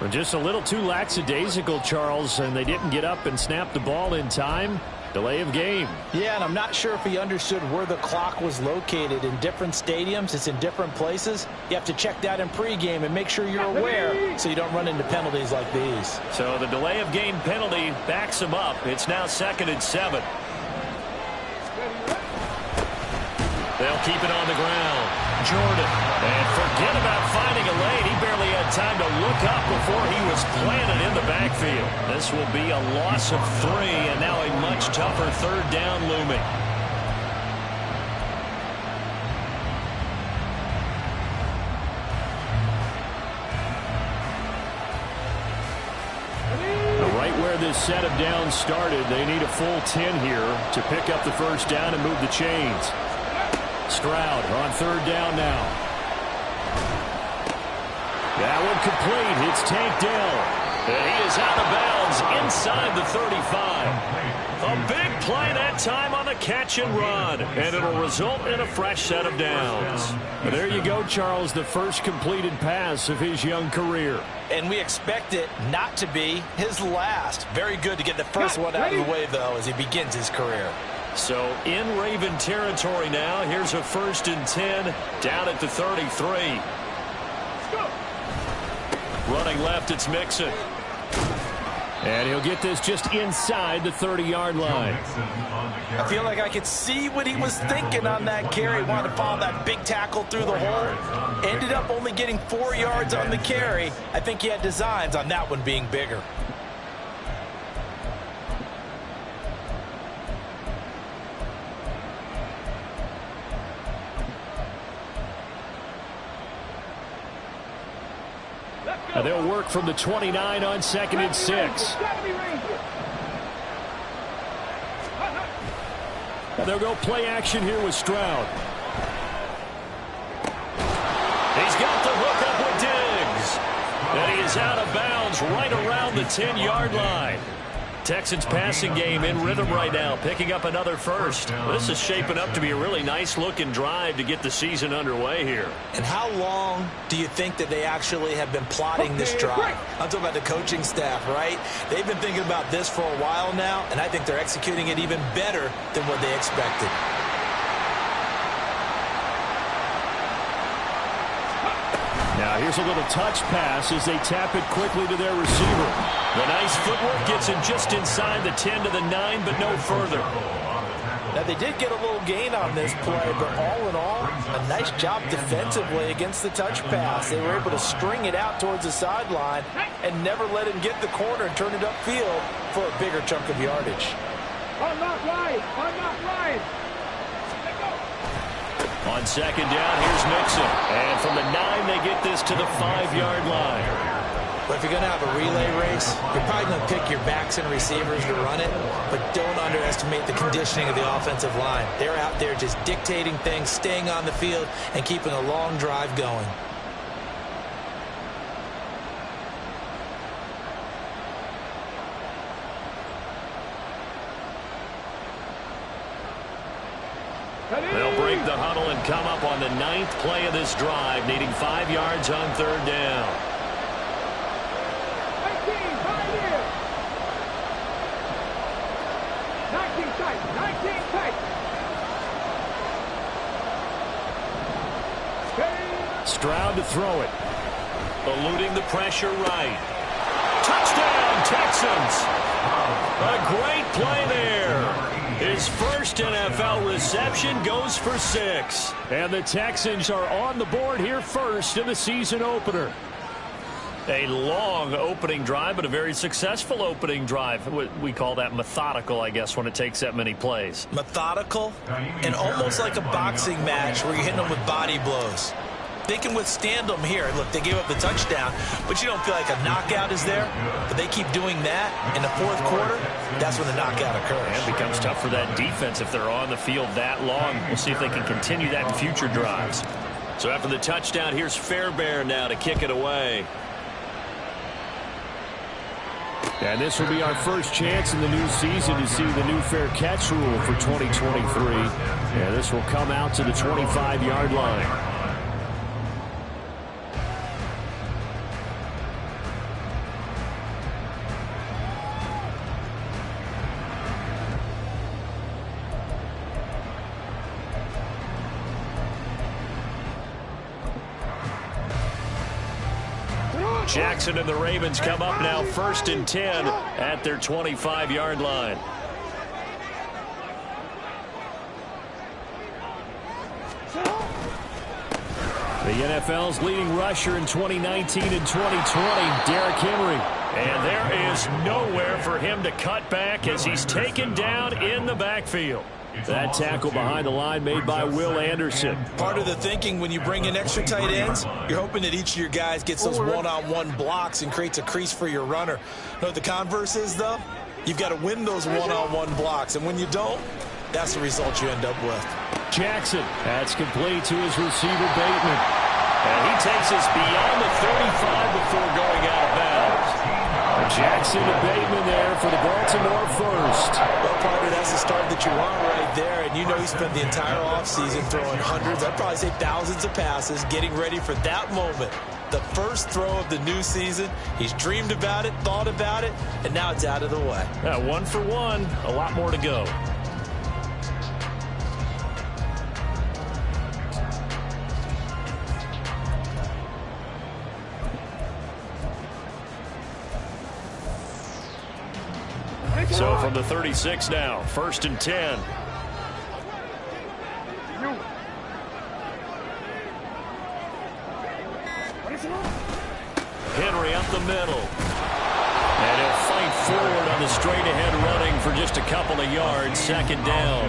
Well, just a little too lackadaisical, Charles, and they didn't get up and snap the ball in time. Delay of game. Yeah, and I'm not sure if he understood where the clock was located. In different stadiums, it's in different places. You have to check that in pregame and make sure you're aware so you don't run into penalties like these. So the delay of game penalty backs him up. It's now 2nd and 7. They'll keep it on the ground. Jordan. And forget about finding a lane. He barely had time to look up before he was planted in the backfield. This will be a loss of 3, and now a much tougher 3rd down looming. Right where this set of downs started, they need a full 10 here to pick up the 1st down and move the chains. Stroud on 3rd down now. That one complete. It's tanked down. And he is out of bounds inside the 35. A big play that time on the catch and run. And it'll result in a fresh set of downs. And there you go, Charles, the first completed pass of his young career. And we expect it not to be his last. Very good to get the first one out of the way, though, as he begins his career. So in Raven territory now. Here's a 1st and 10 down at the 33. Running left, it's Mixon. And he'll get this just inside the 30-yard line. I feel like I could see what he was thinking on that carry. Wanted to follow that big tackle through the hole. Ended up only getting 4 yards on the carry. I think he had designs on that one being bigger. And they'll work from the 29 on 2nd and 6. And they'll go play action here with Stroud. He's got the hook up with Diggs. And he is out of bounds right around the 10-yard line. Texans passing game in rhythm right now, picking up another 1st. This is shaping up to be a really nice-looking drive to get the season underway here. And how long do you think that they actually have been plotting this drive? I'm talking about the coaching staff, right? They've been thinking about this for a while now, and I think they're executing it even better than what they expected. Now here's a little touch pass as they tap it quickly to their receiver. The nice footwork gets him just inside the 10 to the 9, but no further. Now they did get a little gain on this play, but all in all, a nice job defensively against the touch pass. They were able to string it out towards the sideline and never let him get the corner and turn it upfield for a bigger chunk of yardage. I'm not right. I'm not right. On 2nd down, here's Mixon. And from the 9, they get this to the 5-yard line. But if you're going to have a relay race, you're probably going to pick your backs and receivers to run it, but don't underestimate the conditioning of the offensive line. They're out there just dictating things, staying on the field, and keeping a long drive going. They'll break the huddle and come up on the 9th play of this drive, needing 5 yards on 3rd down. 19 tight. 19 tight. Stroud to throw it. Eluding the pressure right. Touchdown, Texans! A great play there. His first NFL reception goes for 6. And the Texans are on the board here first in the season opener. A long opening drive, but a very successful opening drive. We call that methodical, I guess, when it takes that many plays. Methodical and almost like a boxing match where you're hitting them with body blows. They can withstand them here. Look, they gave up the touchdown, but you don't feel like a knockout is there. But they keep doing that in the 4th quarter. That's when the knockout occurs. And it becomes tough for that defense if they're on the field that long. We'll see if they can continue that in future drives. So after the touchdown, here's Fairbairn now to kick it away. And this will be our first chance in the new season to see the new fair catch rule for 2023. And this will come out to the 25-yard line. Jackson and the Ravens come up now 1st and 10 at their 25-yard line. The NFL's leading rusher in 2019 and 2020, Derrick Henry. And there is nowhere for him to cut back as he's taken down in the backfield. That tackle behind the line made by Will Anderson. Part of the thinking when you bring in extra tight ends, you're hoping that each of your guys gets those one-on-one blocks and creates a crease for your runner. You know what the converse is, though? You've got to win those one-on-one blocks, and when you don't, that's the result you end up with. Jackson, that's complete to his receiver, Bateman. And he takes us beyond the 35 before going out of bounds. Jackson and Bateman there for the Baltimore first. Well, partner, that's the start that you want right there. And you know he spent the entire offseason throwing hundreds, I'd probably say thousands of passes, getting ready for that moment. The first throw of the new season. He's dreamed about it, thought about it, and now it's out of the way. 1 for 1, a lot more to go. So from the 36 now, 1st and 10. Henry up the middle. And he'll fight forward on the straight-ahead running for just a couple of yards. 2nd down.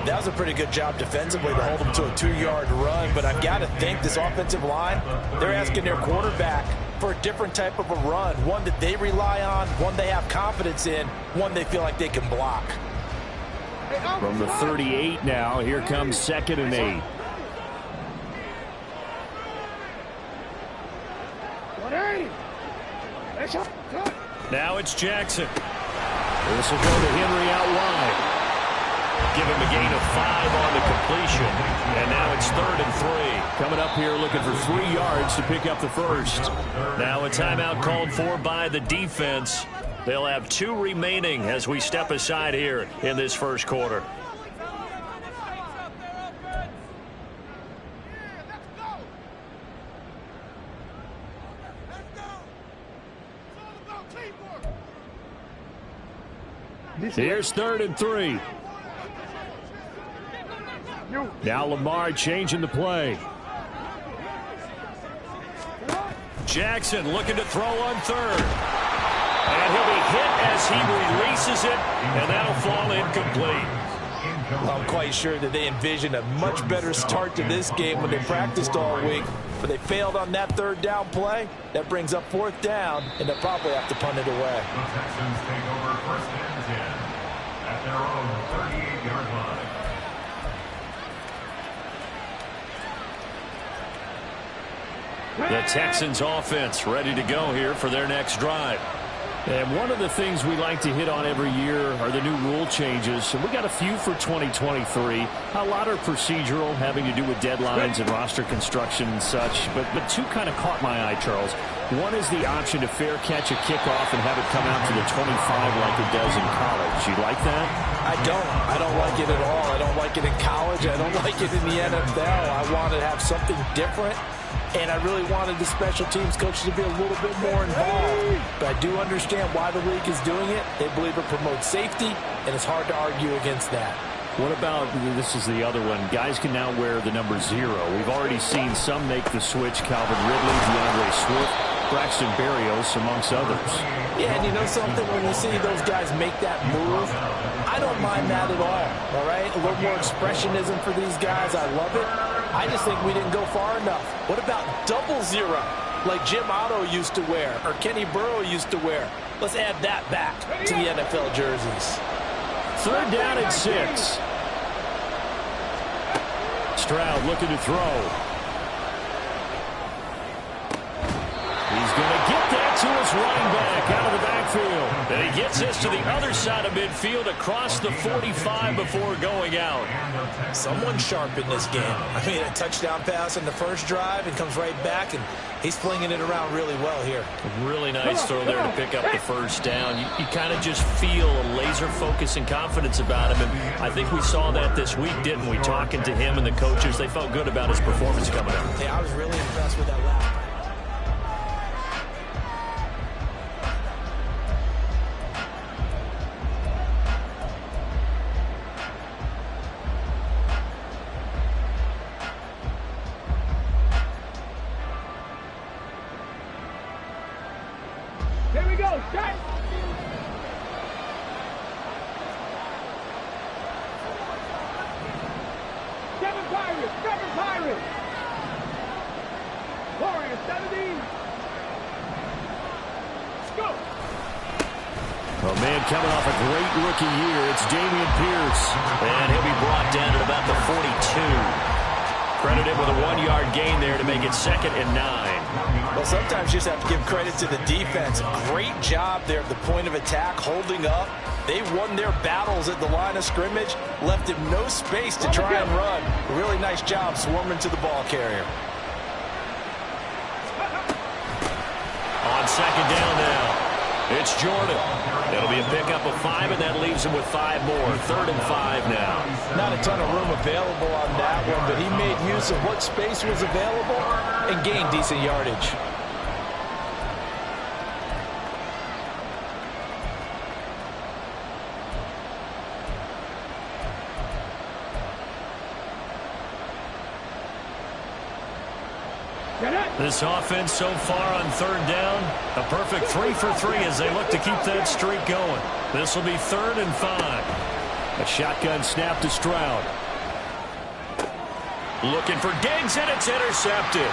That was a pretty good job defensively to hold him to a 2-yard run. But I've got to think this offensive line, they're asking their quarterback for a different type of a run, one that they rely on, one they have confidence in, one they feel like they can block. From the 38 now, here comes 2nd and 8. Now it's Jackson. This will go to Henry out wide. Give him a gain of 5 on the completion. And now it's 3rd and 3. Coming up here looking for 3 yards to pick up the first. Now a timeout called for by the defense. They'll have 2 remaining as we step aside here in this first quarter. Here's 3rd and 3. Now Lamar changing the play. Jackson looking to throw on 3rd. And he'll be hit as he releases it, and that'll fall incomplete. I'm quite sure that they envisioned a much better start to this game when they practiced all week, but they failed on that 3rd down play. That brings up 4th down, and they'll probably have to punt it away. The Texans take over 1st and 10 at their own 38-yard line. The Texans offense ready to go here for their next drive. And one of the things we like to hit on every year are the new rule changes. And we got a few for 2023. A lot are procedural, having to do with deadlines and roster construction and such. But 2 kind of caught my eye, Charles. One is the option to fair catch a kickoff and have it come out to the 25 like it does in college. You like that? I don't like it at all. I don't like it in college. I don't like it in the NFL. I want to have something different. And I really wanted the special teams coaches to be a little bit more involved. But I do understand why the league is doing it. They believe it promotes safety, and it's hard to argue against that. What about, this is the other one, guys can now wear the number 0. We've already seen some make the switch, Calvin Ridley, DeAndre Swift, Braxton Berrios, amongst others. Yeah, and you know something? When you see those guys make that move, I don't mind that at all right? A little more expressionism for these guys. I love it. I just think we didn't go far enough. What about 00, like Jim Otto used to wear or Kenny Burrow used to wear? Let's add that back to the NFL jerseys. 3rd down and 6. Stroud looking to throw. He's going to get that to his running back out of the backfield. And he gets this to the other side of midfield across the 45 before going out. Someone sharp in this game. I mean, a touchdown pass in the first drive and comes right back, and he's flinging it around really well here. Really nice throw there to pick up the 1st down. You kind of just feel a laser focus and confidence about him. And I think we saw that this week, didn't we? Talking to him and the coaches, they felt good about his performance coming up. Yeah, I was really impressed with that lap. Here we go. Set. Seven Pirates. Seven Pirates. Warriors 70. Go. Oh, man, coming off a great rookie year, it's Dameon Pierce. And he'll be brought down at about the 42. Credited with a 1-yard gain there to make it 2nd and 9. Well, sometimes you just have to give credit to the defense. Great job there at the point of attack, holding up. They won their battles at the line of scrimmage, left him no space to try and run. A really nice job swarming to the ball carrier. On 2nd down now, it's Jordan. It'll be a pickup of 5, and that leaves him with 5 more. 3rd and 5 now. Not a ton of room available on that one, but he made use of what space was available and gained decent yardage. This offense so far on 3rd down, a perfect 3 for 3 as they look to keep that streak going. This will be 3rd and 5. A shotgun snap to Stroud. Looking for Diggs, and it's intercepted.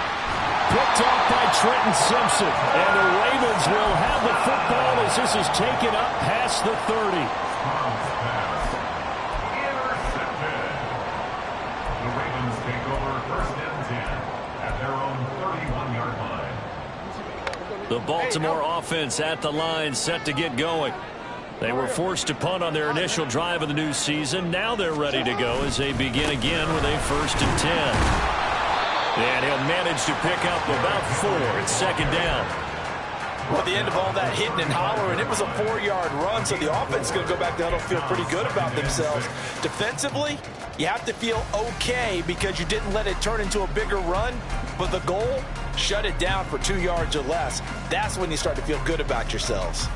Picked off by Trenton Simpson. And the Ravens will have the football as this is taken up past the 30. The Ravens take over 1st and 10 at their own 31-yard line. The Baltimore offense at the line, set to get going. They were forced to punt on their initial drive of the new season. Now they're ready to go as they begin again with a 1st and 10. And he'll manage to pick up about 4. It's 2nd down. Well, at the end of all that hitting and hollering, it was a 4-yard run, so the offense is going to go back to huddle, feel pretty good about themselves. Defensively, you have to feel okay because you didn't let it turn into a bigger run, but the goal, shut it down for 2 yards or less. That's when you start to feel good about yourselves.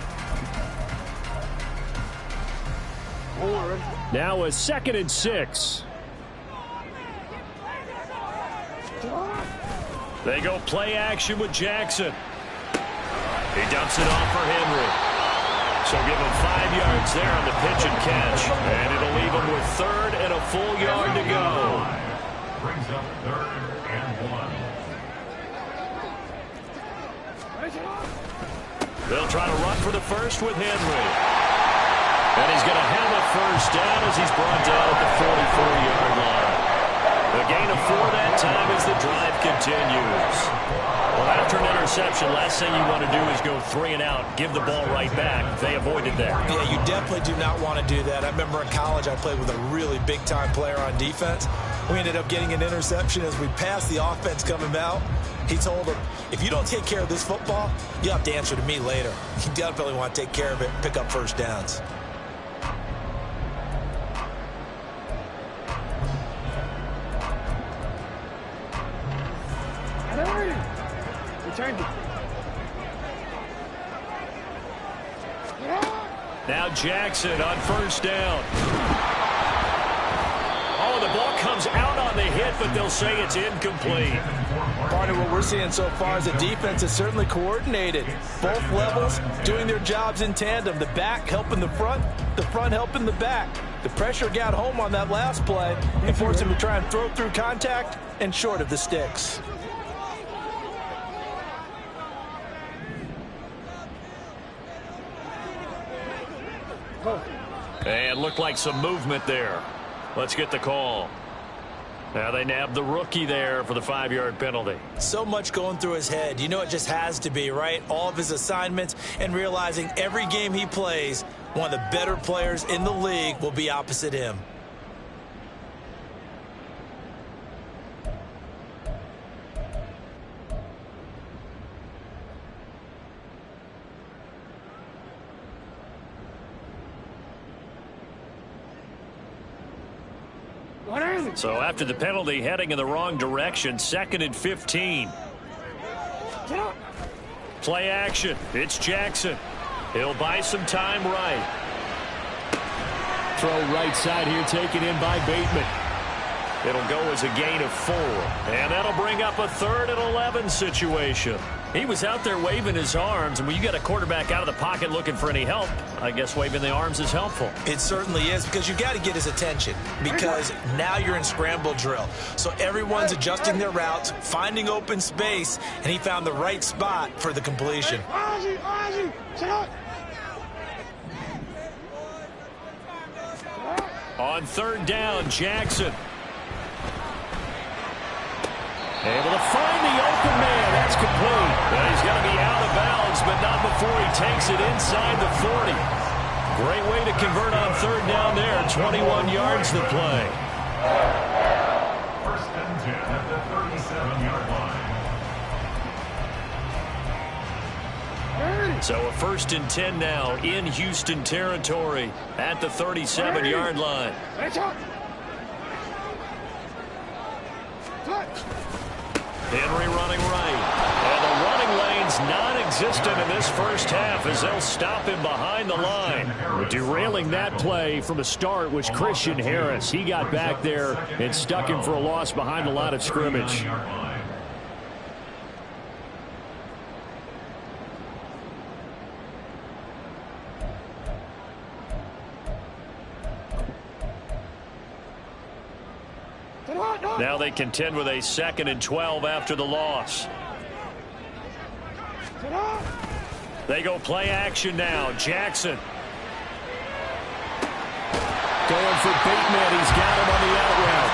Now a 2nd and 6. They go play action with Jackson. He dumps it off for Henry. So give him 5 yards there on the pitch and catch. And it'll leave him with 3rd and a full yard to go. Brings up 3rd and 1. They'll try to run for the first with Henry. And he's going to have a 1st down as he's brought down at the 44-yard line. The gain of 4 that time as the drive continues. Well, after an interception, last thing you want to do is go 3 and out, give the ball right back. They avoided that. Yeah, you definitely do not want to do that. I remember in college I played with a really big-time player on defense. We ended up getting an interception as we passed the offense coming out. He told him, if you don't take care of this football, you'll have to answer to me later. You definitely want to take care of it and pick up 1st downs. Now Jackson on 1st down. Oh, the ball comes out on the hit, but they'll say it's incomplete. Part of what we're seeing so far is the defense is certainly coordinated. Both levels doing their jobs in tandem. The back helping the front helping the back. The pressure got home on that last play and forced him to try and throw through contact and short of the sticks. And looked like some movement there. Let's get the call. Now they nabbed the rookie there for the 5-yard penalty. So much going through his head. You know it just has to be, right? All of his assignments and realizing every game he plays, one of the better players in the league will be opposite him. So after the penalty, heading in the wrong direction, 2nd and 15. Play action. It's Jackson. He'll buy some time right. Throw right side here taken in by Bateman. It'll go as a gain of 4. And that'll bring up a 3rd and 11 situation. He was out there waving his arms, and when you got a quarterback out of the pocket looking for any help, I guess waving the arms is helpful. It certainly is, because you got to get his attention, because now you're in scramble drill. So everyone's adjusting their routes, finding open space, and he found the right spot for the completion. On third down, Jackson. Able to find the open man. That's complete. But he's going to be out of bounds, but not before he takes it inside the 40. Great way to convert on third down there. 21 yards to play. First and 10 at the 37-yard line. So a first and 10 now in Houston territory at the 37-yard line. Henry running right. And the running lane's non-existent in this first half as they'll stop him behind the line. Derailing that play from the start was Christian Harris. He got back there and stuck him for a loss behind the line of scrimmage. Now they contend with a 2nd and 12 after the loss. They go play action now. Jackson. Going for Bateman. He's got him on the out route.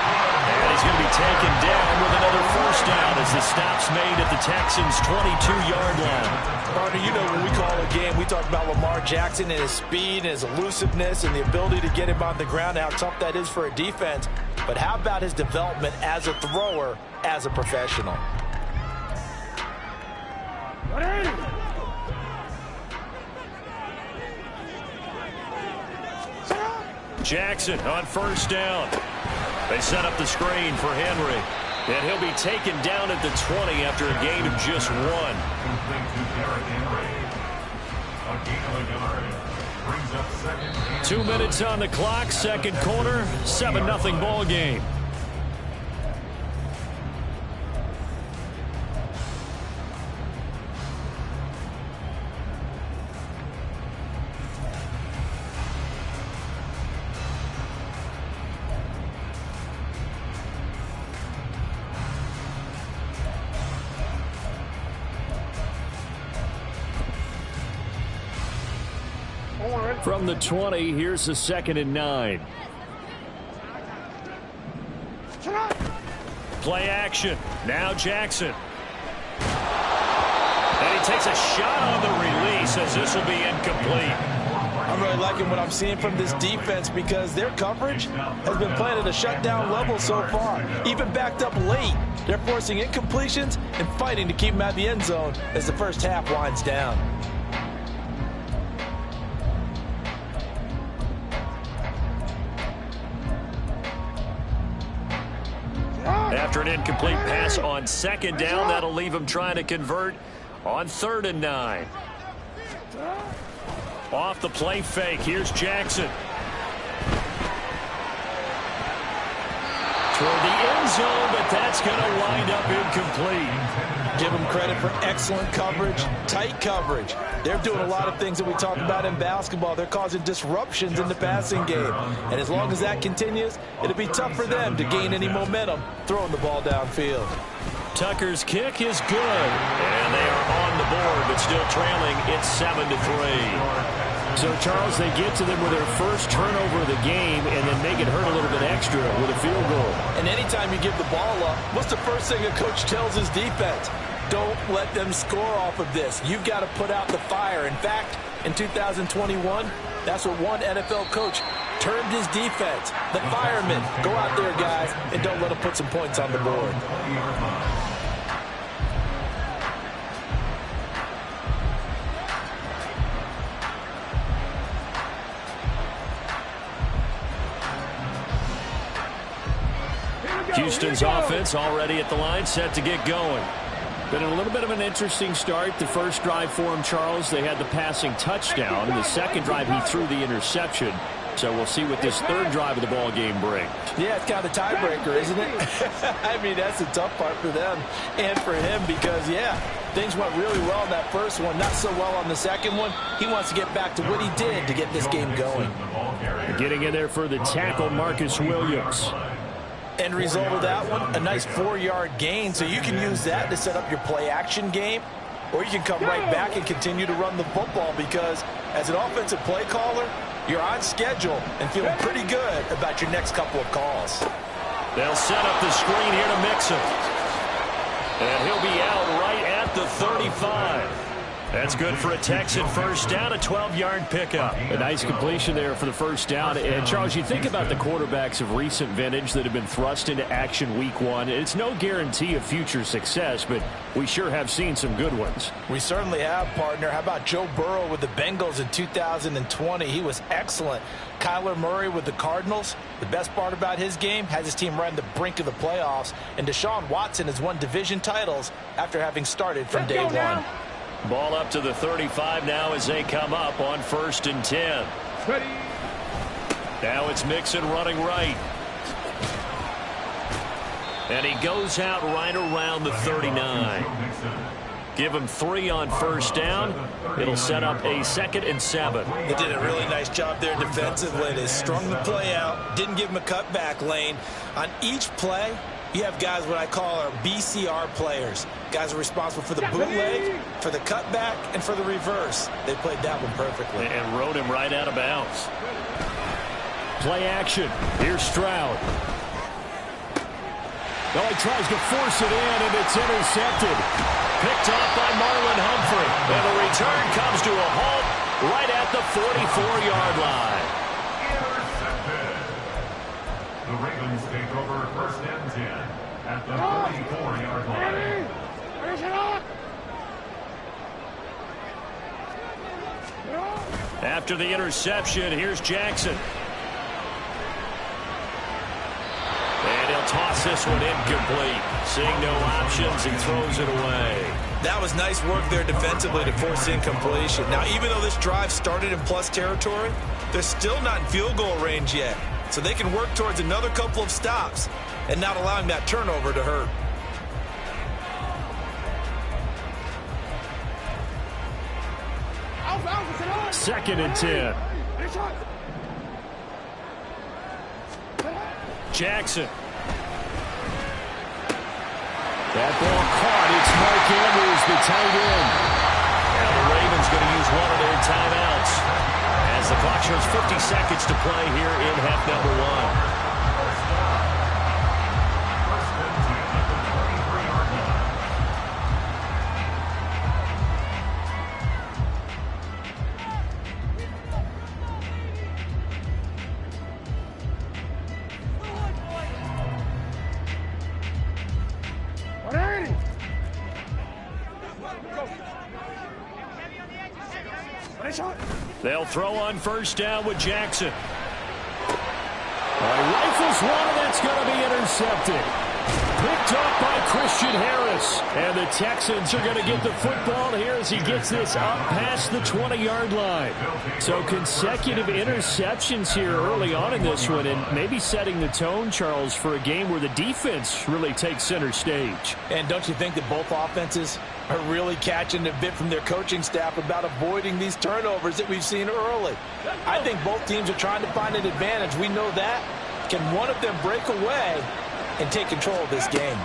And he's going to be taken down with another first down as the stop's made at the Texans' 22-yard line. Partner, you know when we call a game, we talk about Lamar Jackson and his speed and his elusiveness and the ability to get him on the ground, how tough that is for a defense. But how about his development as a thrower, as a professional? Jackson on first down. They set up the screen for Henry. And he'll be taken down at the 20 after a gain of just 1. Complete to Derrick Henry. A gain of a yard. Brings up second and 2 minutes on the clock, second quarter, 7-0 ball game. From the 20, here's the 2nd and 9. Play action. Now Jackson. And he takes a shot on the release as this will be incomplete. I'm really liking what I'm seeing from this defense because their coverage has been playing at a shutdown level so far. Even backed up late, they're forcing incompletions and fighting to keep them at the end zone as the first half winds down. After an incomplete pass on 2nd down, that'll leave him trying to convert on 3rd and 9. Off the play fake, here's Jackson. Toward the end zone, but that's going to wind up incomplete. Give them credit for excellent coverage, tight coverage. They're doing a lot of things that we talk about in basketball. They're causing disruptions in the passing game. And as long as that continues, it'll be tough for them to gain any momentum throwing the ball downfield. Tucker's kick is good. And they are on the board, but still trailing. It's 7-3. So, Charles, they get to them with their first turnover of the game and then make it hurt a little bit extra with a field goal. And anytime you give the ball up, what's the first thing a coach tells his defense? Don't let them score off of this. You've got to put out the fire. In fact, in 2021, that's what one NFL coach termed his defense. The firemen. Go out there, guys, and don't let them put some points on the board. Houston's offense already at the line, set to get going. Been a little bit of an interesting start. The first drive for him, Charles, they had the passing touchdown. In the second drive, he threw the interception. So we'll see what this third drive of the ball game brings. Yeah, it's kind of a tiebreaker, isn't it? I mean, that's the tough part for them and for him because, yeah, things went really well in that first one, not so well on the second one. He wants to get back to what he did to get this game going. Getting in there for the tackle, Marcus Williams. End result of that one, a nice 4-yard gain, so you can use that to set up your play-action game, or you can come right back and continue to run the football because as an offensive play caller, you're on schedule and feeling pretty good about your next couple of calls. They'll set up the screen here to mix him. And he'll be out right at the 35. That's good for a Texan first down, a 12-yard pickup. A nice completion there for the first down. And, Charles, you think about the quarterbacks of recent vintage that have been thrust into action week one. It's no guarantee of future success, but we sure have seen some good ones. We certainly have, partner. How about Joe Burrow with the Bengals in 2020? He was excellent. Kyler Murray with the Cardinals. The best part about his game has his team right on the brink of the playoffs. And Deshaun Watson has won division titles after having started from day one. Ball up to the 35 now as they come up on 1st and 10. Ready. Now it's Mixon running right. And he goes out right around the 39. Give him 3 on first down. It'll set up a 2nd and 7. They did a really nice job there defensively. They strung the play out, didn't give him a cutback lane. On each play, you have guys what I call our BCR players. Guys are responsible for the bootleg, for the cutback, and for the reverse. They played that one perfectly. And rode him right out of bounds. Play action. Here's Stroud. Oh, he tries to force it in, and it's intercepted. Picked off by Marlon Humphrey. And the return comes to a halt right at the 44-yard line. Intercepted. The Ravens take over 1st and 10 at the 44-yard line. After the interception, here's Jackson. And he'll toss this one incomplete. Seeing no options, he throws it away. That was nice work there defensively to force incompletion. Now, even though this drive started in plus territory, they're still not in field goal range yet. So they can work towards another couple of stops and not allowing that turnover to hurt. Second and 10. Jackson. That ball caught. It's Mark Andrews, the tight end. Now the Ravens going to use one of their timeouts as the clock shows 50 seconds to play here in half number 1. They'll throw on first down with Jackson. Rifles one, and that's going to be intercepted. Picked up by Christian Harris. And the Texans are going to get the football here as he gets this up past the 20-yard line. So consecutive interceptions here early on in this one, and maybe setting the tone, Charles, for a game where the defense really takes center stage. And don't you think that both offenses are really catching a bit from their coaching staff about avoiding these turnovers that we've seen early? I think both teams are trying to find an advantage. We know that. Can one of them break away and take control of this game?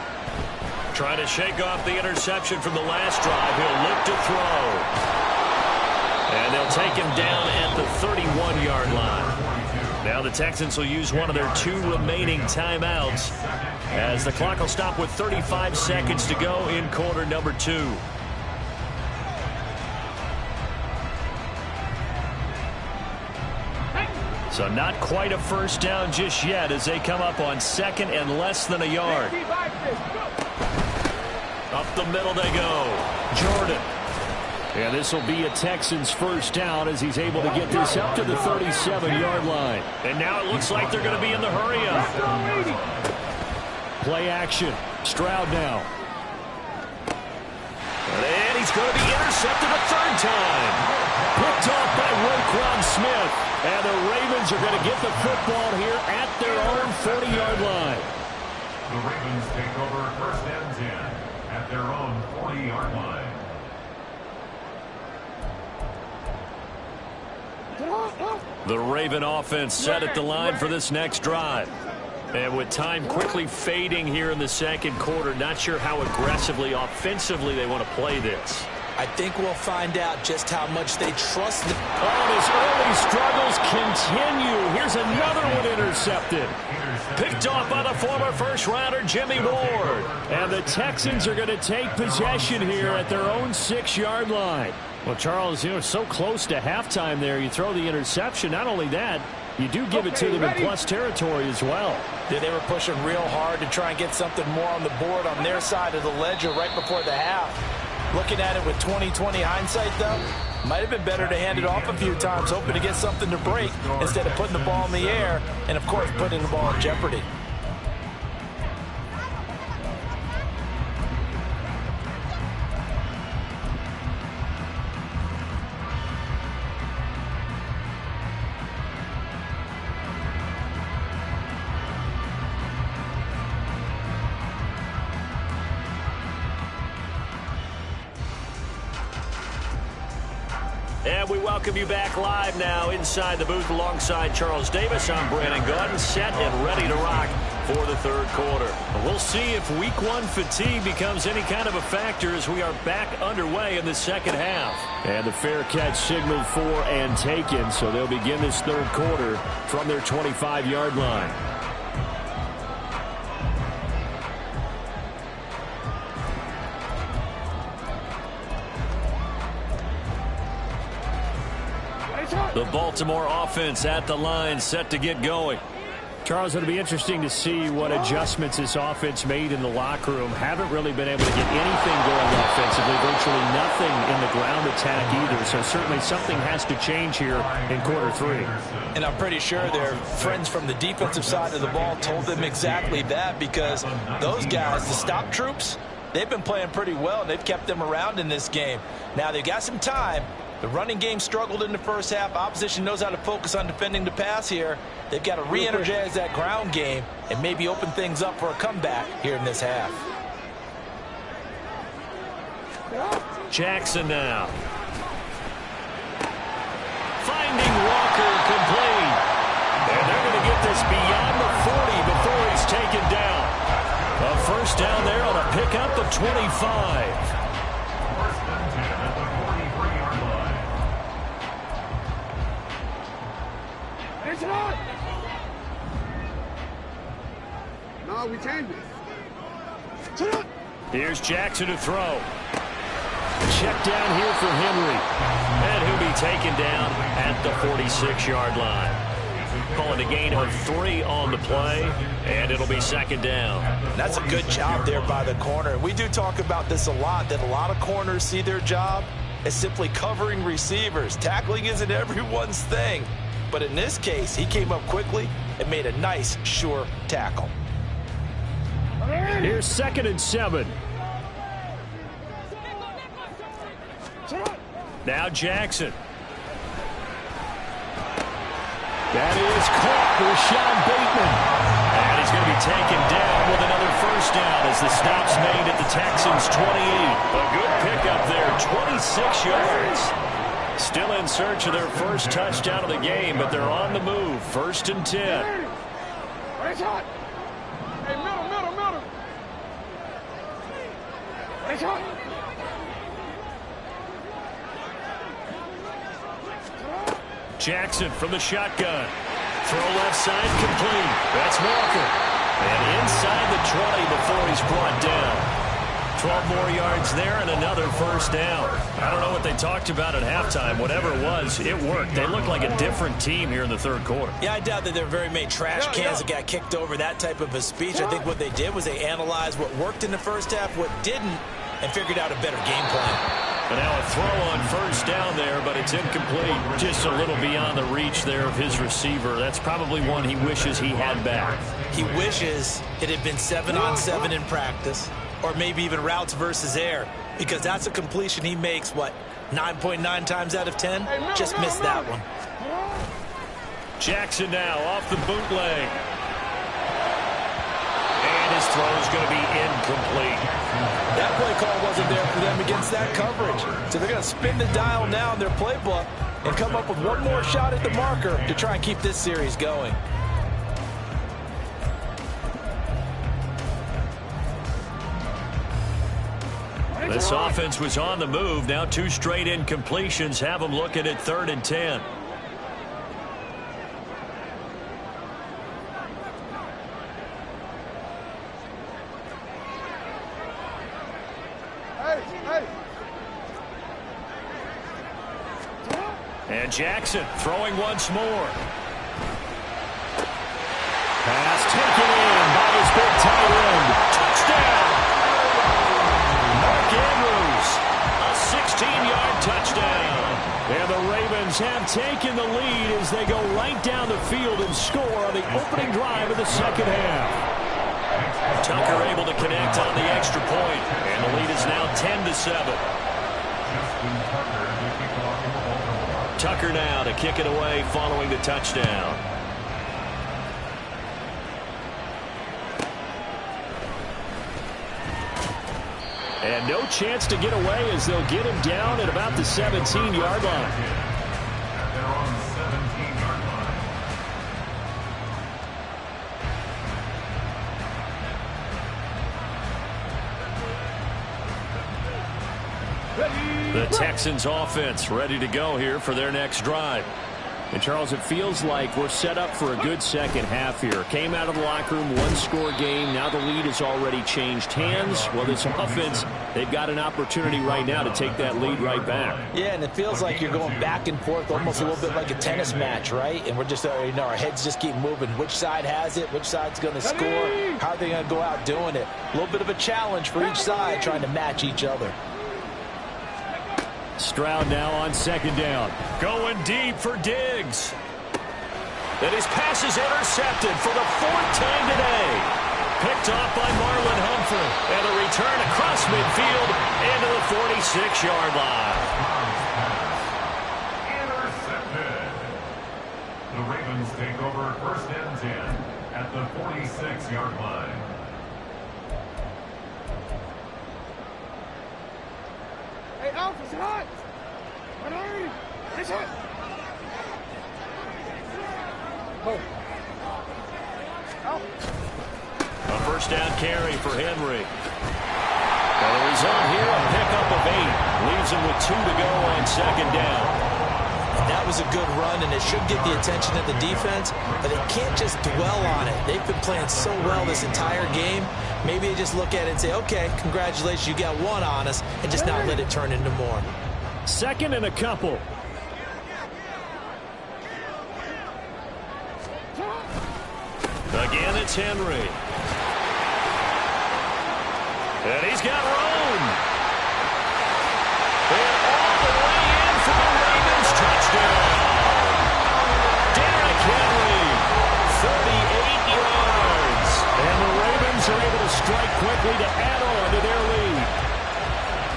Trying to shake off the interception from the last drive. He'll look to throw. And they'll take him down at the 31-yard line. Now the Texans will use one of their 2 remaining timeouts as the clock will stop with 35 seconds to go in quarter number 2. So not quite a first down just yet as they come up on 2nd and less than a yard. Up the middle they go. Jordan. And this will be a Texans first down as he's able to get this up to the 37-yard line. And now it looks like they're going to be in the hurry-up. Play action. Stroud now. And he's going to be intercepted a 3rd time. Picked off by Roquan Smith. And the Ravens are going to get the football here at their own 40-yard line. The Ravens take over first and 10 at their own 40-yard line. The Raven offense set at the line for this next drive. And with time quickly fading here in the second quarter, not sure how aggressively, offensively they want to play this. I think we'll find out just how much they trust the... Oh, his early struggles continue. Here's another one intercepted. Picked off by the former first-rounder Jimmy Ward. And the Texans are going to take possession here at their own 6-yard line. Well, Charles, so close to halftime there. You throw the interception. Not only that, you do give it to them in plus territory as well. Yeah, they were pushing real hard to try and get something more on the board on their side of the ledger right before the half. Looking at it with 20/20 hindsight, though, might have been better to hand it off a few times, hoping to get something to break instead of putting the ball in the air and, of course, putting the ball in jeopardy. And we welcome you back live now inside the booth alongside Charles Davis. I'm Brandon Gaudin, set and ready to rock for the third quarter. We'll see if week one fatigue becomes any kind of a factor as we are back underway in the second half. And the fair catch signaled for and taken, so they'll begin this third quarter from their 25-yard line. The Baltimore offense at the line, set to get going. Charles, it'll be interesting to see what adjustments this offense made in the locker room. Haven't really been able to get anything going offensively, virtually nothing in the ground attack either. So certainly something has to change here in quarter three. And I'm pretty sure their friends from the defensive side of the ball told them exactly that, because those guys, the stop troops, they've been playing pretty well, and they've kept them around in this game. Now they've got some time. The running game struggled in the first half. Opposition knows how to focus on defending the pass here. They've got to re-energize that ground game and maybe open things up for a comeback here in this half. Jackson now. Finding Walker complete. And they're going to get this beyond the 40 before he's taken down. A first down there on a pickup of 25. No, we changed it. Here's Jackson to throw. Check down here for Henry. And he'll be taken down at the 46-yard line. Calling a gain of 3 on the play, and it'll be second down. That's a good job there by the corner. We do talk about this a lot, that a lot of corners see their job as simply covering receivers. Tackling isn't everyone's thing. But in this case, he came up quickly and made a nice, sure tackle. Here's 2nd and 7. Now Jackson. That is caught for Sean Bateman. And he's going to be taken down with another first down as the stop's made at the Texans' 28. A good pickup there, 26 yards. Still in search of their first touchdown of the game, but they're on the move. 1st and 10. Hey, middle. Jackson from the shotgun. Throw left side complete. That's Walker. And inside the 20 before he's brought down. 12 more yards there and another first down. I don't know what they talked about at halftime. Whatever it was, it worked. They look like a different team here in the third quarter. Yeah, I doubt that there are very many trash cans that got kicked over, that type of a speech. I think what they did was they analyzed what worked in the first half, what didn't, and figured out a better game plan. And now a throw on first down there, but it's incomplete. Just a little beyond the reach there of his receiver. That's probably one he wishes he had back. He wishes it had been 7-on-7 in practice, or maybe even routes versus air, because that's a completion he makes, 9.9 times out of 10? Just missed that one. Jackson now off the bootleg. And his throw is going to be incomplete. That play call wasn't there for them against that coverage. So they're going to spin the dial now in their playbook and come up with one more shot at the marker to try and keep this series going. This offense was on the move. Now 2 straight incompletions have them looking at 3rd and 10. And Jackson throwing once more. Pass taken in by his big tight end. Touchdown! Mark Andrews, a 16-yard touchdown. And the Ravens have taken the lead as they go right down the field and score on the opening drive of the second half. Tucker able to connect on the extra point, and the lead is now 10-7. Tucker now to kick it away following the touchdown. And no chance to get away as they'll get him down at about the 17-yard line. They're on the 17-yard line. The Texans offense ready to go here for their next drive. And, Charles, it feels like we're set up for a good second half here. Came out of the locker room, 1-score game. Now the lead has already changed hands. Well, this offense, they've got an opportunity right now to take that lead right back. Yeah, and it feels like you're going back and forth almost a little bit like a tennis match, right? And we're just, our heads just keep moving. Which side has it? Which side's going to score? How are they going to go out doing it? A little bit of a challenge for each side trying to match each other. Stroud now on 2nd down. Going deep for Diggs. And his pass is intercepted for the 4th time today. Picked off by Marlon Humphrey. And a return across midfield into the 46-yard line. Intercepted. The Ravens take over 1st and 10 at the 46-yard line. Hey, Alpha's hot! It's hot! Oh. A 1st down carry for Henry. And the result here, a pickup of 8. Leaves him with 2 to go on 2nd down. And that was a good run, and it should get the attention of the defense, but they can't just dwell on it. They've been playing so well this entire game. Maybe they just look at it and say, okay, congratulations, you got 1 on us, and just not let it turn into more. 2nd and a couple. Again, it's Henry. And he's got room. And all the way in for the Ravens touchdown. Derrick Henry, 38 yards. And the Ravens are able to strike quickly to add on to their lead.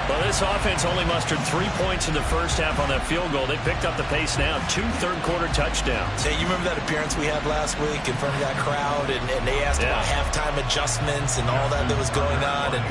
Well, this offense only mustered 3 points in the first half on that field goal. They picked up the pace now. 2 third-quarter touchdowns. Hey, you remember that appearance we had last week in front of that crowd, and they asked about halftime adjustments and all that was going on. And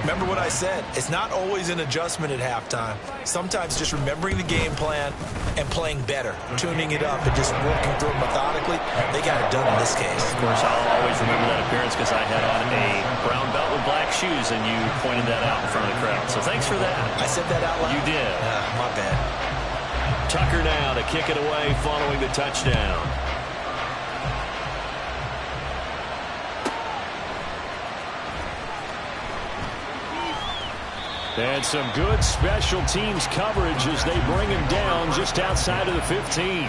remember what I said. It's not always an adjustment at halftime. Sometimes just remembering the game plan and playing better, tuning it up, and just working through it methodically. They got it done in this case. Of course, I'll always remember that appearance because I had on a brown belt with black shoes, and you pointed that out in front of the crowd. So thanks for that. I said that out loud? You did. My bad. Tucker now to kick it away following the touchdown. And some good special teams coverage as they bring him down just outside of the 15.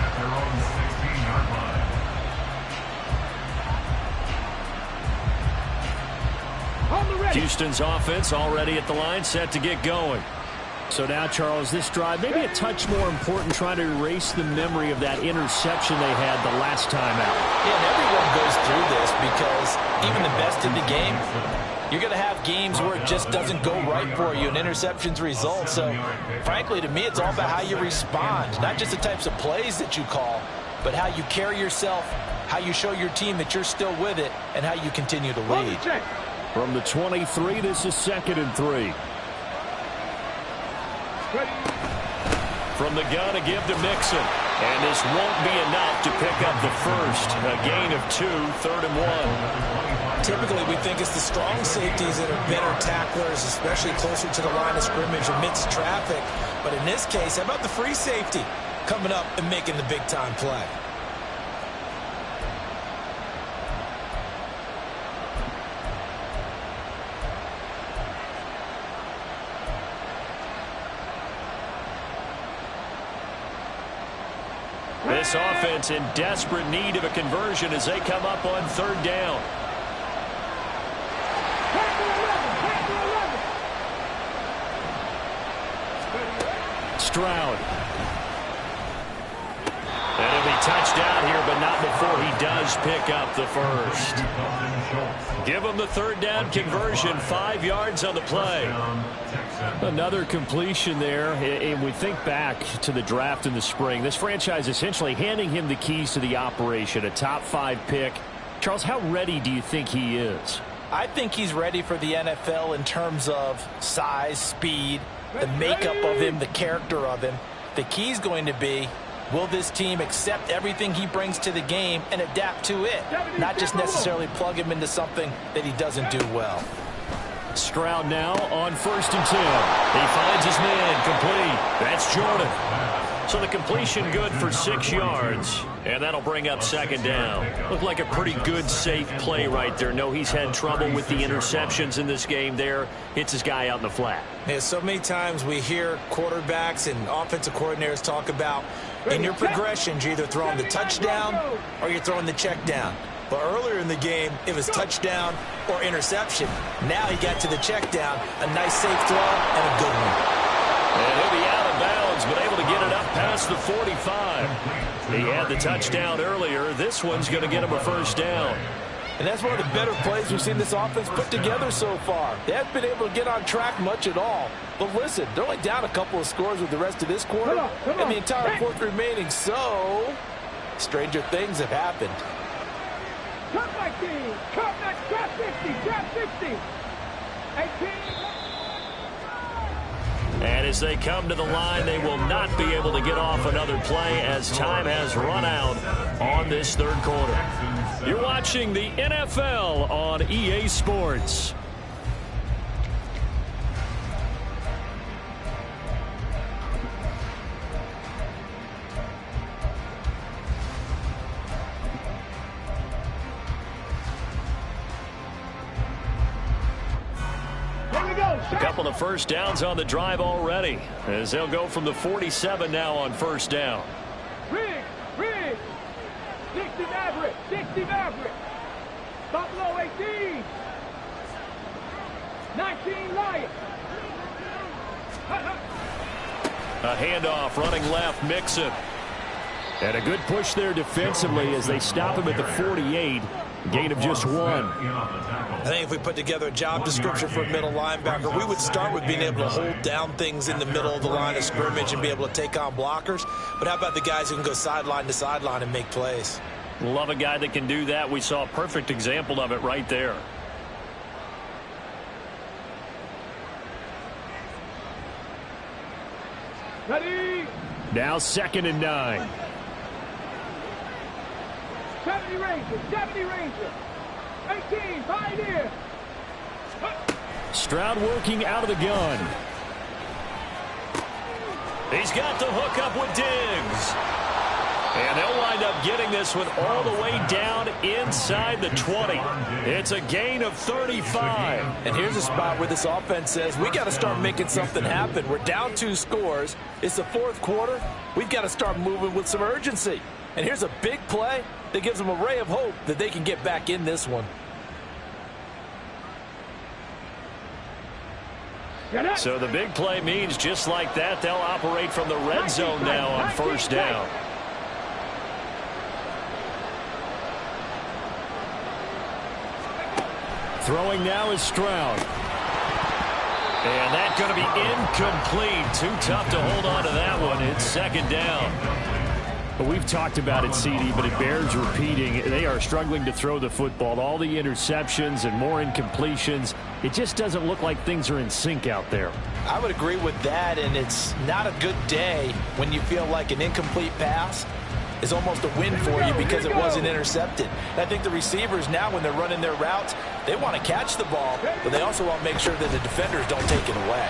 Houston's offense already at the line, set to get going. So now, Charles, this drive maybe a touch more important, trying to erase the memory of that interception they had the last time out. Yeah, and everyone goes through this because even the best in the game, you're going to have games where it just doesn't go right for you and interceptions result. So, frankly, to me, it's all about how you respond, not just the types of plays that you call, but how you carry yourself, how you show your team that you're still with it, and how you continue to lead. From the 23, this is 2nd and 3. From the gun, a give to Mixon. And this won't be enough to pick up the first. A gain of 2, 3rd and 1. Typically, we think it's the strong safeties that are better tacklers, especially closer to the line of scrimmage amidst traffic. But in this case, how about the free safety coming up and making the big-time play? This offense in desperate need of a conversion as they come up on 3rd down. Stroud. And he'll be touchdown here, but not before he does pick up the first. Give him the 3rd down conversion, 5 yards on the play. Another completion there, and we think back to the draft in the spring. This franchise essentially handing him the keys to the operation, a top 5 pick. Charles, how ready do you think he is? I think he's ready for the NFL in terms of size, speed, the makeup of him, the character of him. The key is going to be, will this team accept everything he brings to the game and adapt to it? Not just necessarily plug him into something that he doesn't do well. Stroud now on 1st and 10. He finds his man complete. That's Jordan. So the completion good for 6 yards, and that'll bring up 2nd down. Looked like a pretty good, safe play right there. No, he's had trouble with the interceptions in this game there. Hits his guy out in the flat. Yeah, so many times we hear quarterbacks and offensive coordinators talk about in your progressions, you're either throwing the touchdown or you're throwing the check down. But earlier in the game, it was touchdown or interception. Now he got to the check down, a nice safe throw, and a good one. And he'll be out of bounds, but able to get it up past the 45. He had the touchdown earlier. This one's going to get him a 1st down. And that's one of the better plays we've seen this offense put together so far. They haven't been able to get on track much at all. But listen, they're only down a couple of scores with the rest of this quarter and the entire 4th remaining. So, stranger things have happened. Cut my team! Cut that! Drop 50! Drop 50! 18! And as they come to the line, they will not be able to get off another play as time has run out on this 3rd quarter. You're watching the NFL on EA Sports. A couple of 1st downs on the drive already, as they'll go from the 47 now on 1st down. Riggs! 60 Maverick! 60 Maverick! Buffalo 18! 19 Lions! A handoff running left, Mixon. And a good push there defensively as they stop him at the 48. Gain of just 1. I think if we put together a job description for a middle linebacker, we would start with being able to hold down things in the middle of the line of scrimmage and be able to take on blockers. But how about the guys who can go sideline to sideline and make plays? Love a guy that can do that. We saw a perfect example of it right there. Ready! Now 2nd and 9. 70 Rangers! 70 Rangers! 18, Pioneer! Stroud working out of the gun. He's got the hook up with Diggs. And they'll wind up getting this one all the way down inside the 20. It's a gain of 35. And here's a spot where this offense says, we got to start making something happen. We're down 2 scores. It's the 4th quarter. We've got to start moving with some urgency. And here's a big play that gives them a ray of hope that they can get back in this one. So the big play means just like that, they'll operate from the red zone now on 1st down. Throwing now is Stroud. And that's going to be incomplete. Too tough to hold on to that one. It's 2nd down. Well, we've talked about it, CD, but it bears repeating. They are struggling to throw the football. All the interceptions and more incompletions. It just doesn't look like things are in sync out there. I would agree with that, and it's not a good day when you feel like an incomplete pass is almost a win for you because it wasn't intercepted. And I think the receivers now, when they're running their routes, they want to catch the ball, but they also want to make sure that the defenders don't take it away.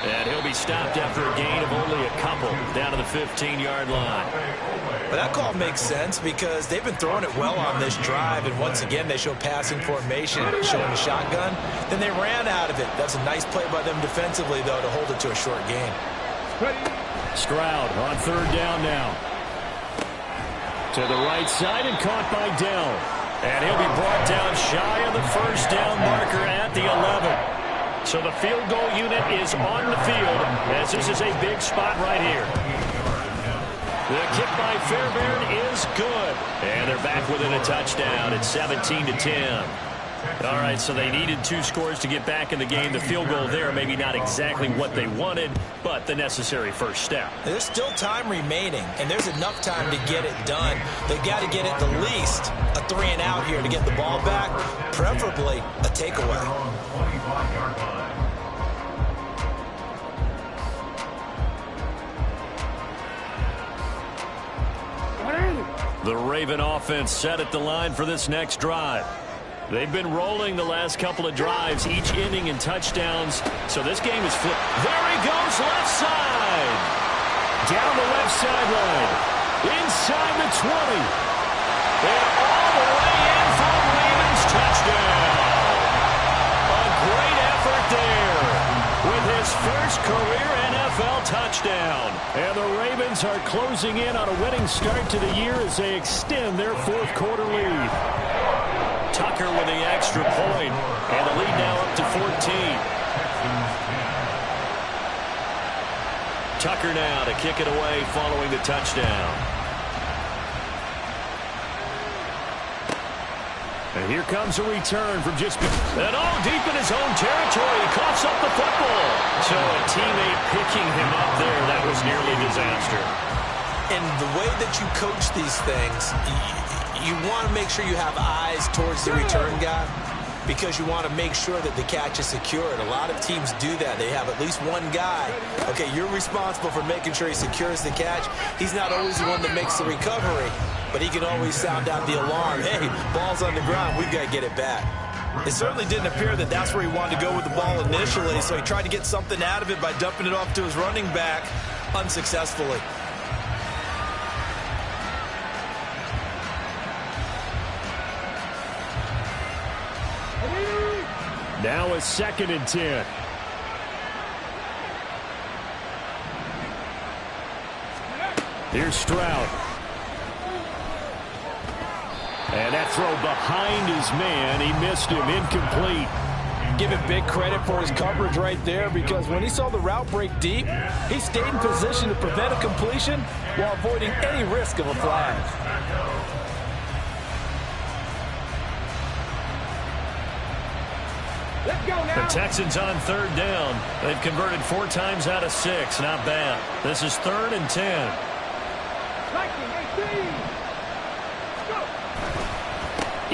And he'll be stopped after a gain of only a couple down to the 15-yard line. But that call makes sense because they've been throwing it well on this drive, and once again they show passing formation, showing the shotgun. Then they ran out of it. That's a nice play by them defensively, though, to hold it to a short gain. Stroud on third down now. To the right side and caught by Dell. And he'll be brought down shy of the first down marker at the 11. So the field goal unit is on the field as this is a big spot right here. The kick by Fairbairn is good. And they're back within a touchdown. It's 17-10. All right, so they needed 2 scores to get back in the game. The field goal there, maybe not exactly what they wanted, but the necessary first step. There's still time remaining, and there's enough time to get it done. They've got to get at the least a 3-and-out here to get the ball back, preferably a takeaway. The Raven offense set at the line for this next drive. They've been rolling the last couple of drives, each inning in touchdowns. So this game is flipped. There he goes, left side. Down the left sideline. Inside the 20. And all the way in for a Ravens touchdown. A great effort there with his first career NFL touchdown. And the Ravens are closing in on a winning start to the year as they extend their fourth quarter lead. Tucker with the extra point, and the lead now up to 14. Tucker now to kick it away following the touchdown. And here comes a return from just... And all deep in his own territory. He coughs up the football. So a teammate picking him up there, that was nearly disaster. And the way that you coach these things, you want to make sure you have eyes towards the return guy because you want to make sure that the catch is secured. A lot of teams do that. They have at least one guy. Okay, you're responsible for making sure he secures the catch. He's not always the one that makes the recovery, but he can always sound out the alarm. Hey, ball's on the ground. We've got to get it back. It certainly didn't appear that that's where he wanted to go with the ball initially, so he tried to get something out of it by dumping it off to his running back unsuccessfully. Now a 2nd and 10. Here's Stroud. And that throw behind his man. He missed him. Incomplete. Give him big credit for his coverage right there because when he saw the route break deep, he stayed in position to prevent a completion while avoiding any risk of a flag. The Texans on third down. They've converted 4 times out of 6. Not bad. This is 3rd and 10.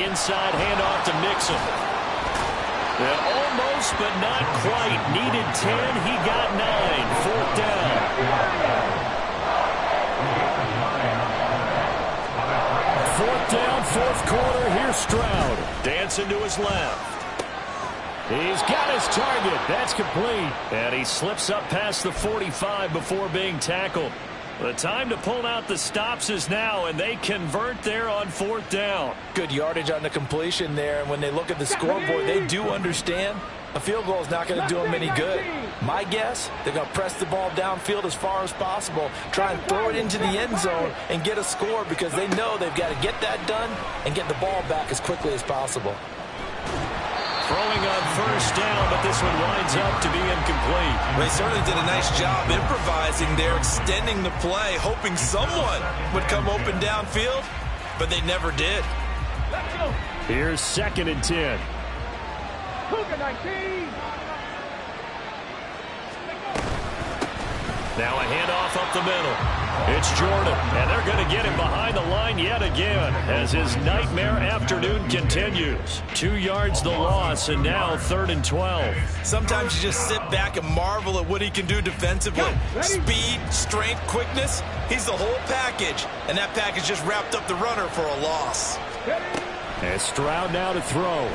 Inside handoff to Mixon. And almost, but not quite. Needed 10. He got 9. 4th down. 4th down, 4th quarter. Here's Stroud. Dancing to his left. He's got his target. That's complete. And he slips up past the 45 before being tackled. The time to pull out the stops is now, and they convert there on 4th down. Good yardage on the completion there, and when they look at the scoreboard, they do understand a field goal is not going to do them any good. My guess, they're going to press the ball downfield as far as possible, try and throw it into the end zone and get a score because they know they've got to get that done and get the ball back as quickly as possible. Throwing on 1st down, but this one winds up to be incomplete. They certainly did a nice job improvising there, extending the play, hoping someone would come open downfield, but they never did. Here's 2nd and 10. Now a handoff up the middle. It's Jordan, and they're going to get him behind the line yet again as his nightmare afternoon continues. 2 yards the loss, and now 3rd and 12. Sometimes you just sit back and marvel at what he can do defensively. Speed, strength, quickness, he's the whole package. And that package just wrapped up the runner for a loss. And Stroud now to throw.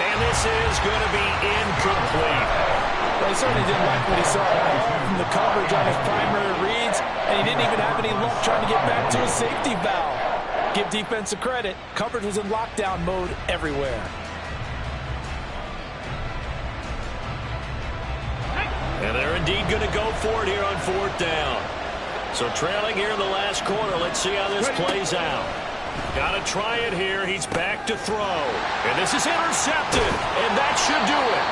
And this is going to be incomplete. Well, he certainly didn't like what he saw from the coverage on his primary reads, and he didn't even have any luck trying to get back to his safety valve. Give defensive credit. Coverage was in lockdown mode everywhere. And they're indeed going to go for it here on 4th down. So trailing here in the last quarter. Let's see how this plays out. Got to try it here. He's back to throw. And this is intercepted. And that should do it.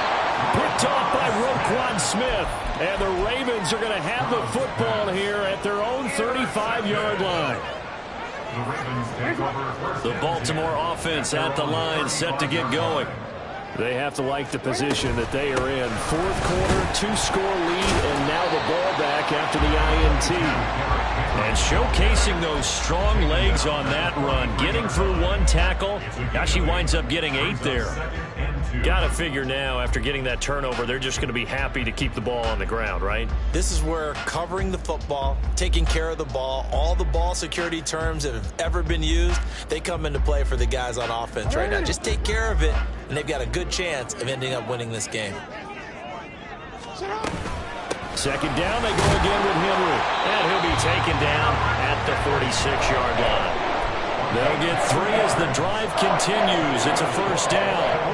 Picked off by Roquan Smith. And the Ravens are going to have the football here at their own 35-yard line. The Baltimore offense at the line, set to get going. They have to like the position that they are in. 4th quarter, 2-score lead, and now the ball back after the INT. And showcasing those strong legs on that run. Getting through 1 tackle. Now she winds up getting 8 there. Got to figure now, after getting that turnover, they're just going to be happy to keep the ball on the ground, right? This is where covering the football, taking care of the ball, all the ball security terms that have ever been used, they come into play for the guys on offense right now. Just take care of it, and they've got a good chance of ending up winning this game. 2nd down, they go again with Henry. And he'll be taken down at the 46-yard line. They'll get 3 as the drive continues. It's a 1st down.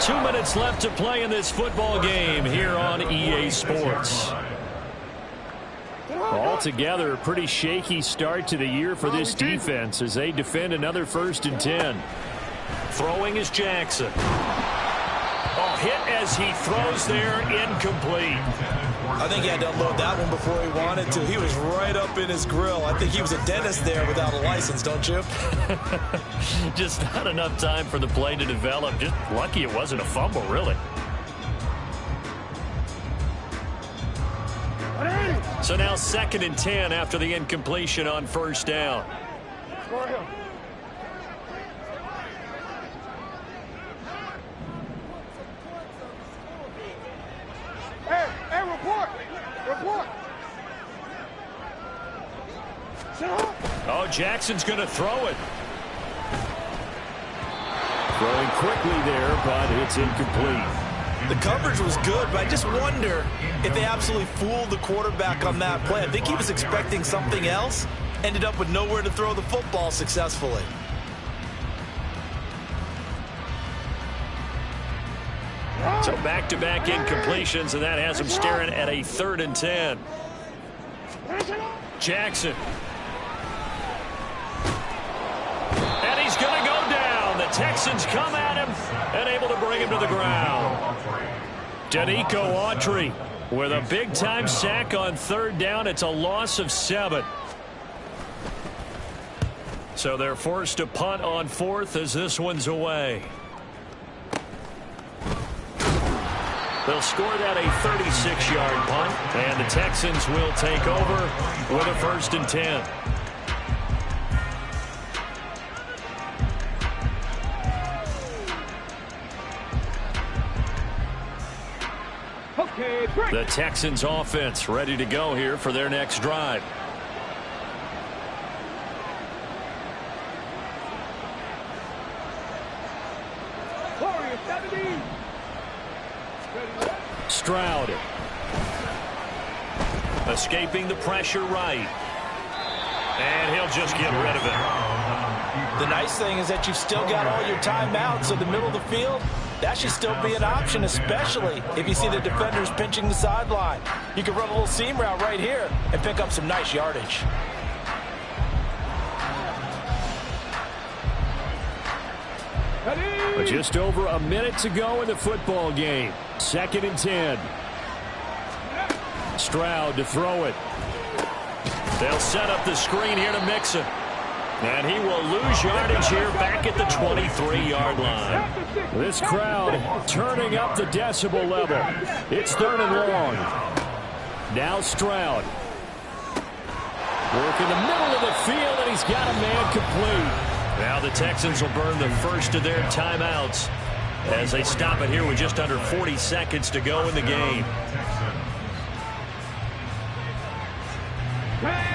2 minutes left to play in this football game here on EA Sports. Altogether, a pretty shaky start to the year for this defense as they defend another 1st and 10. Throwing is Jackson. Oh, hit as he throws there, incomplete. I think he had to unload that one before he wanted to. He was right up in his grill. I think he was a dentist there without a license, don't you? Just not enough time for the play to develop. Just lucky it wasn't a fumble, really. So now 2nd and 10 after the incompletion on 1st down. Hey, report! Report! Oh, Jackson's going to throw it. Throwing quickly there, but it's incomplete. The coverage was good, but I just wonder if they absolutely fooled the quarterback on that play. I think he was expecting something else, ended up with nowhere to throw the football successfully. So back-to-back incompletions, and that has him staring at a 3rd and 10. Jackson. And he's going to go down. The Texans come at him and able to bring him to the ground. Danico Autry with a big-time sack on 3rd down. It's a loss of 7. So they're forced to punt on 4th as this one's away. They'll score that a 36-yard punt, and the Texans will take over with a 1st and 10. Okay, break. The Texans offense ready to go here for their next drive. Warriors 70. Stroud. Escaping the pressure right. And he'll just get rid of it. The nice thing is that you've still got all your timeouts, so the middle of the field, that should still be an option, especially if you see the defenders pinching the sideline. You can run a little seam route right here and pick up some nice yardage. But just over a minute to go in the football game. 2nd and 10. Stroud to throw it. They'll set up the screen here to Mixon. And he will lose yardage here back at the 23-yard line. This crowd turning up the decibel level. It's 3rd and long. Now Stroud. Work in the middle of the field, and he's got a man complete. Now the Texans will burn the first of their timeouts as they stop it here with just under 40 seconds to go in the game.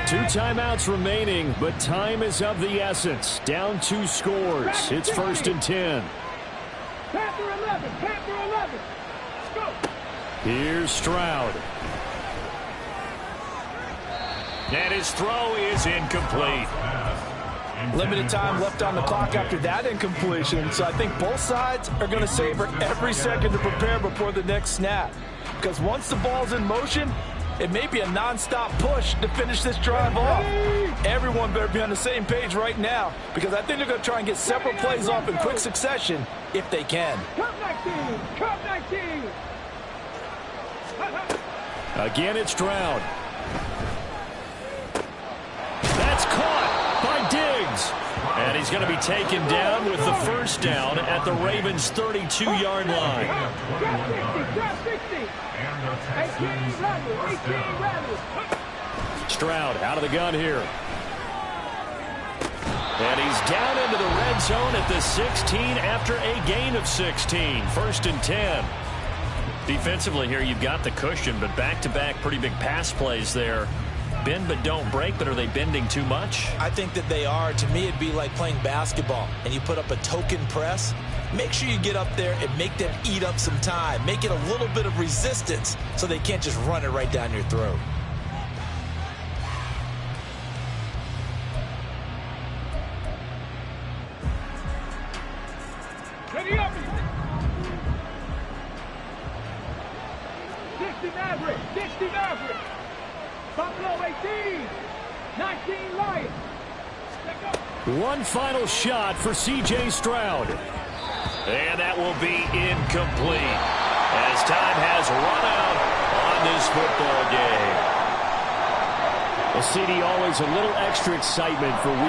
2 timeouts remaining, but time is of the essence. Down 2 scores. It's 1st and 10. Panther 11, Panther 11. Go. Here's Stroud. And his throw is incomplete. Limited time left on the clock after that incompletion, so I think both sides are going to savor every second to prepare before the next snap. Because once the ball's in motion, it may be a non-stop push to finish this drive off. Everyone better be on the same page right now, because I think they're going to try and get several plays off in quick succession if they can. Come 19, come 19. Again, it's Stroud. That's caught by Diggs. And he's going to be taken down with the first down at the Ravens' 32-yard line. Drop 60, 18 Ravens, 18 Ravens. Stroud out of the gun here. And he's down into the red zone at the 16 after a gain of 16. 1st and 10. Defensively here, you've got the cushion, but back-to-back pretty big pass plays there. Bend but don't break, but are they bending too much? I think that they are. To me, it'd be like playing basketball, and you put up a token press. Make sure you get up there and make them eat up some time. Make it a little bit of resistance so they can't just run it right down your throat. Ready up. 60 Maverick, 60 Maverick. Buffalo 18, 19 Lions. One final shot for C.J. Stroud. And that will be incomplete as time has run out on this football game. Well, CD, always a little extra excitement for week.